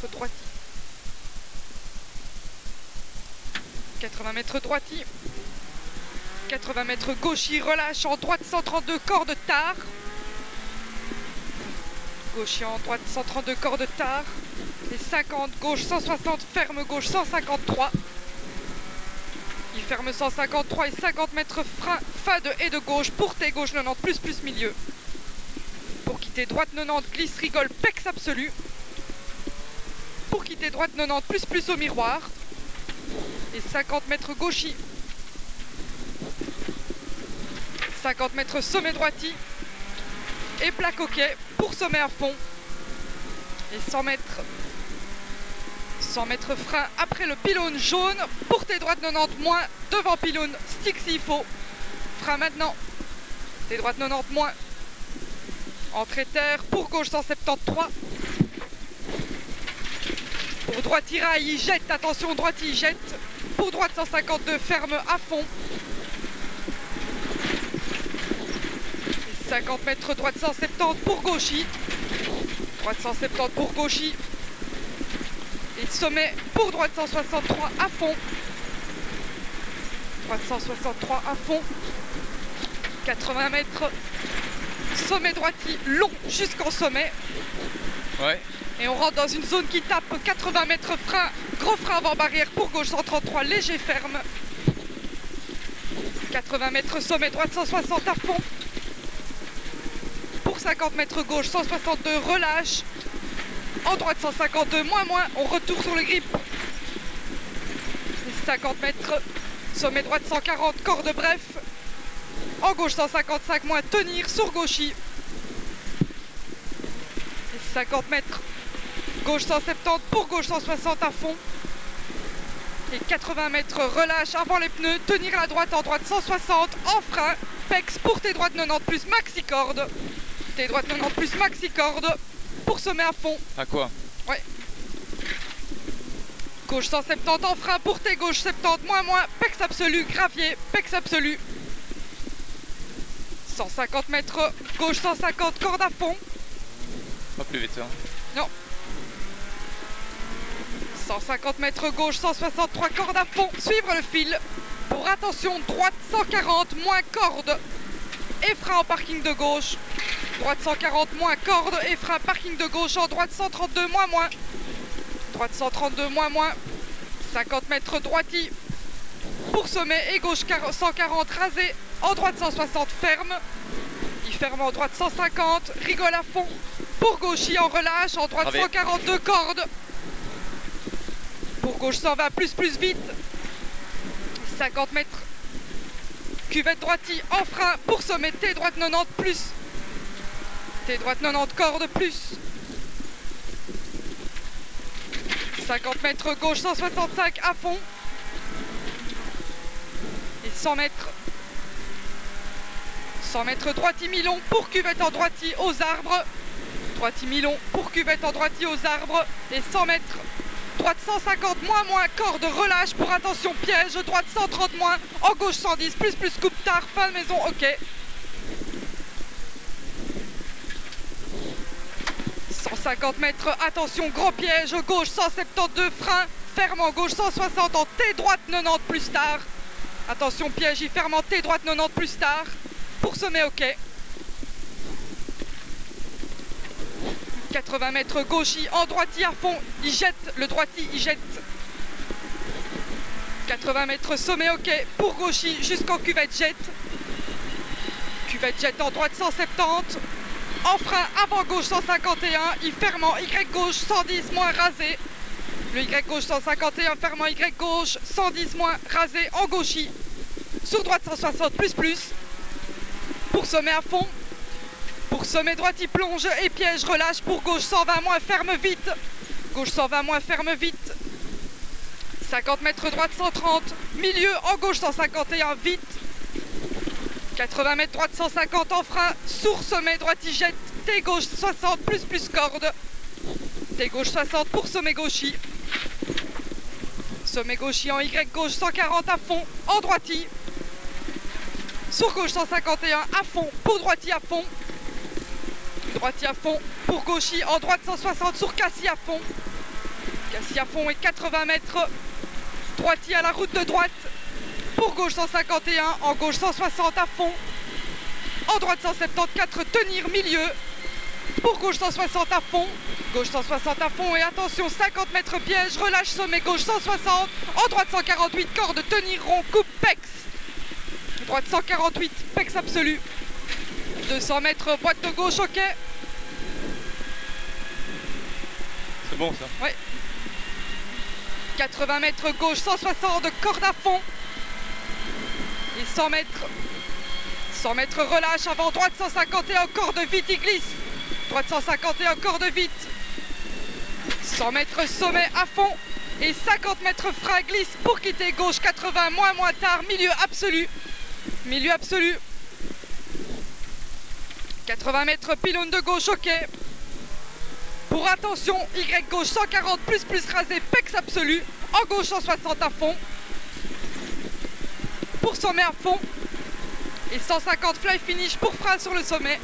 mètres droiti. 80 mètres droiti. 80 mètres gauchi, relâche en droite 132 cordes tard. Gauchi en droite 132 cordes tard. Et 50, gauche 160, ferme gauche 153. Il ferme 153 et 50 mètres frein, fin de et de gauche, pourté gauche 90, plus milieu. Pour quitter droite 90, glisse, rigole, pex absolu. Pour quitter droite 90, plus au miroir. Et 50 mètres gauchi. 50 mètres sommet droiti. Et plat coquet pour sommet à fond. Et 100 mètres frein après le pylône jaune. Portée droite 90 moins. Devant pylône, stick s'il faut. Frein maintenant. Portée droite 90 moins. Entrée terre pour gauche 173. Pour droite il raille, il jette. Attention, droite il jette. Pour droite 152, ferme à fond. 50 mètres droite 170 pour gauchi. Droite 170 pour gauchi. Et sommet pour droite 163 à fond. Droite 163 à fond. 80 mètres. Sommet droiti long jusqu'en sommet. Ouais. Et on rentre dans une zone qui tape 80 mètres frein. Gros frein avant barrière pour gauche 133, léger ferme. 80 mètres sommet droite 160 à fond. Pour 50 mètres gauche 162, relâche. En droite 152, moins, on retourne sur le grip. 50 mètres, sommet droite 140, corde bref. En gauche 155, moins, tenir sur gauchi. 50 mètres, gauche 170, pour gauche 160 à fond. Et 80 mètres, relâche avant les pneus, tenir la droite en droite 160, en frein, pex pour tes droites 90 plus maxi corde. Tes droites 90 plus maxi corde. Pour sommet à fond. À quoi? Ouais. Gauche 170 en frein pour tes gauche 70, moins, pex absolu, gravier, pex absolu. 150 mètres, gauche 150, corde à fond. Pas plus vite, hein. Non. 150 mètres gauche, 163 cordes à fond, suivre le fil. Pour attention, droite 140, moins corde. Et frein en parking de gauche. Droite 140, moins corde et frein parking de gauche en droite 132, moins. Droite 132, moins. 50 mètres droiti. Pour sommet et gauche 140, rasé. En droite 160, ferme. Il ferme en droite 150, rigole à fond. Pour gauchi en relâche, en droite 142 cordes. Pour gauche 120, plus vite. 50 mètres. Cuvette droiti en frein pour sommet T droite 90 plus. T droite 90 cordes plus. 50 mètres gauche 165 à fond. Et 100 mètres. 100 mètres droiti mi-long pour cuvette en droiti aux arbres. Droiti mi-long pour cuvette en droiti aux arbres. Et 100 mètres. Droite 150, moins, corde, relâche pour attention piège. Droite 130, moins, en gauche 110, plus, coupe tard, fin de maison, ok. 150 mètres, attention, gros piège, gauche 172, frein, ferme en gauche 160, en T droite 90 plus tard. Attention piège, il ferme en T droite 90 plus tard. Pour sommet, ok. 80 mètres gauchi, en droiti à fond, il jette, le droiti, il jette. 80 mètres sommet, ok, pour gauchi, jusqu'en cuvette jet. Cuvette jet en droite 170. En frein, avant gauche 151, il ferme en Y gauche 110, moins rasé. Le Y gauche 151, ferme en Y gauche 110, moins rasé, en gauchi. Sur droite 160, plus. Pour sommet à fond. Pour sommet droite, il plonge et piège, relâche. Pour gauche 120 moins, ferme vite. Gauche 120 moins, ferme vite. 50 mètres droite 130. Milieu en gauche 151, vite. 80 mètres droite 150 en frein. Sourd sommet droite, il jette. T gauche 60, plus corde. T gauche 60 pour sommet gauchi. Sommet gauchi en Y gauche 140 à fond. En droiti. Sur gauche 151 à fond. Pour droiti à fond. Droiti à fond pour gauchi, en droite 160 sur cassis à fond. Cassis à fond et 80 mètres. Droitier à la route de droite. Pour gauche 151, en gauche 160 à fond. En droite 174, tenir milieu. Pour gauche 160 à fond. Gauche 160 à fond et attention 50 mètres piège, relâche sommet gauche 160. En droite 148, corde, tenir rond, coupe, pex. Droite 148, pex absolu. 200 mètres, boîte de gauche, ok. C'est bon ça. Ouais. 80 mètres gauche 160, corde à fond. Et 100 mètres. 100 mètres relâche avant droite 151, corde vite, il glisse. Droite 151, corde vite. 100 mètres sommet à fond. Et 50 mètres frein glisse pour quitter gauche 80, moins tard, milieu absolu. Milieu absolu. 80 mètres pylône de gauche, ok. Pour attention, Y gauche 140, plus rasé, pex absolu. En gauche 160 à fond. Pour sommet à fond. Et 150 fly finish pour frein sur le sommet.